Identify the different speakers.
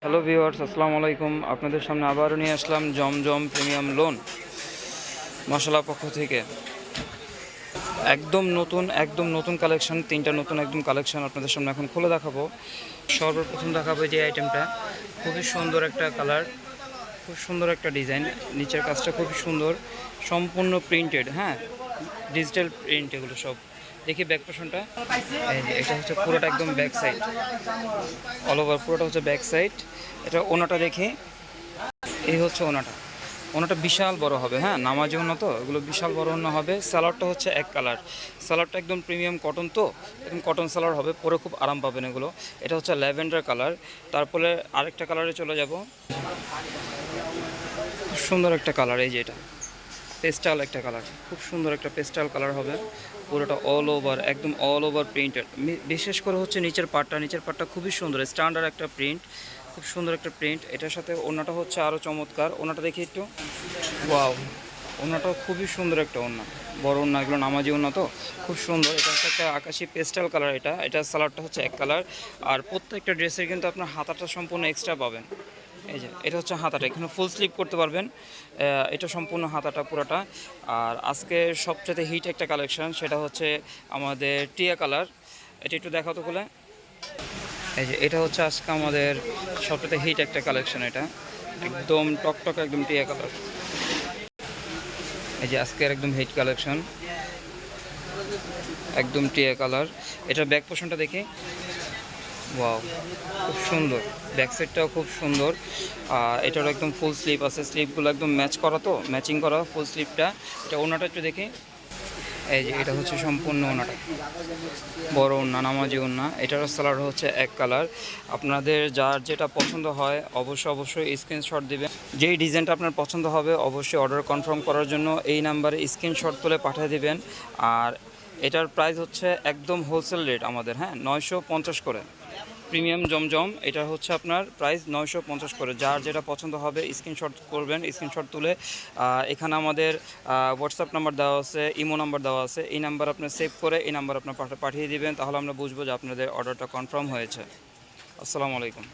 Speaker 1: Hello viewers, আসসালামু আলাইকুম। আপনাদের সামনে আবারও নিয়ে আসলাম জমজম প্রিমিয়াম লোন মশলা পক্ষ থেকে একদম নতুন কালেকশন, তিনটা নতুন একদম কালেকশন আপনাদের সামনে এখন খুলে দেখাবো। সর্বপ্রথম দেখাবো যে আইটেমটা, খুবই সুন্দর একটা কালার, খুব সুন্দর একটা ডিজাইন, নিচের কাজটা খুবই সুন্দর, সম্পূর্ণ প্রিন্টেড, হ্যাঁ, ডিজিটাল প্রিন্ট এগুলো সব। দেখি ব্যাক পোর্শনটা, এই যে এটা হচ্ছে পুরোটা একদম ব্যাক সাইড, অল ওভার পুরোটা হচ্ছে ব্যাক সাইড। এটা ওনাটা দেখি, এই হচ্ছে ওনাটা। ওনাটা বিশাল বড় হবে, হ্যাঁ, নামাজি ওনা তো, এগুলো বিশাল বড় ওনা হবে। স্যালাডটা হচ্ছে এক কালার, স্যালাডটা একদম প্রিমিয়াম কটন, তো একদম কটন স্যালাড হবে, পরে খুব আরাম পাবেন এগুলো। এটা হচ্ছে ল্যাভেন্ডার কালার। তারপরে আরেকটা কালারে চলে যাব, খুব সুন্দর একটা কালার, এই যে এটা পেস্টাল একটা কালার, খুব সুন্দর একটা পেস্টাল কালার হবে। পুরোটা অল ওভার, একদম অল ওভার প্রিন্টেড। বিশেষ করে হচ্ছে নিচের পাটটা খুবই সুন্দর, স্ট্যান্ডার্ড একটা প্রিন্ট, খুব সুন্দর একটা প্রিন্ট। এটার সাথে ওড়নাটা হচ্ছে আরও চমৎকার। ওড়নাটা দেখি একটু, ওয়াও, ওড়নাটাও খুবই সুন্দর একটা ওড়না, বড় ওড়না, এগুলো নামাজি ওড়না তো, খুব সুন্দর। এটা হচ্ছে একটা আকাশি পেস্টাল কালার, এটা সালোয়ারটা হচ্ছে এক কালার। আর প্রত্যেকটা ড্রেসের কিন্তু আপনার হাতাটা সম্পূর্ণ এক্সট্রা পাবেন। এই যে এটা হচ্ছে হাতাটা, এখানে ফুল স্লিভ করতে পারবেন। এটা সম্পূর্ণ হাতাটা পুরোটা। আর আজকে সবচেয়ে হিট একটা কালেকশন, সেটা হচ্ছে আমাদের টিয়া কালার। এটা একটু দেখাও তো খুলে। এই যে এটা হচ্ছে আজকে আমাদের সবচেয়ে হিট একটা কালেকশন, এটা একদম টকটক একদম টিয়া কালার। এই যে আজকের একদম হিট কালেকশন, একদম টিয়া কালার। এটার ব্যাক পোর্শনটা দেখি, ওয়াও, খুব সুন্দর, ব্যাক সাইডটাও খুব সুন্দর। এটারও একদম ফুল স্লিভ আছে, স্লিভগুলো একদম ম্যাচ করা, তো ম্যাচিং করা ফুল স্লিভটা। এটা ওনাটা একটু দেখি, এই যে এটা হচ্ছে সম্পূর্ণ ওনাটা, বড় ওড়না, নামাজি ওড়না। এটারও কালার হচ্ছে এক কালার। আপনাদের যার যেটা পছন্দ হয় অবশ্যই স্ক্রিনশট দিবেন। যেই ডিজাইনটা আপনার পছন্দ হবে অবশ্যই অর্ডার কনফার্ম করার জন্য এই নাম্বারে স্ক্রিনশট তুলে পাঠিয়ে দিবেন। আর এটার প্রাইস হচ্ছে একদম হোলসেল রেট আমাদের, হ্যাঁ, 950 করে। প্রিমিয়াম জমজম, এটা হচ্ছে আপনার প্রাইস 950 করে। যার যেটা পছন্দ হবে স্ক্রিনশট করবেন, স্ক্রিনশট তুলে এখানে আমাদের হোয়াটসঅ্যাপ নাম্বার দেওয়া আছে, ইমো নাম্বার দেওয়া আছে, এই নাম্বার আপনি সেভ করে এই নাম্বার আপনার পাঠিয়ে দিবেন, তাহলে আমরা বুঝবো যে আপনাদের অর্ডারটা কনফার্ম হয়েছে। আসসালামু আলাইকুম।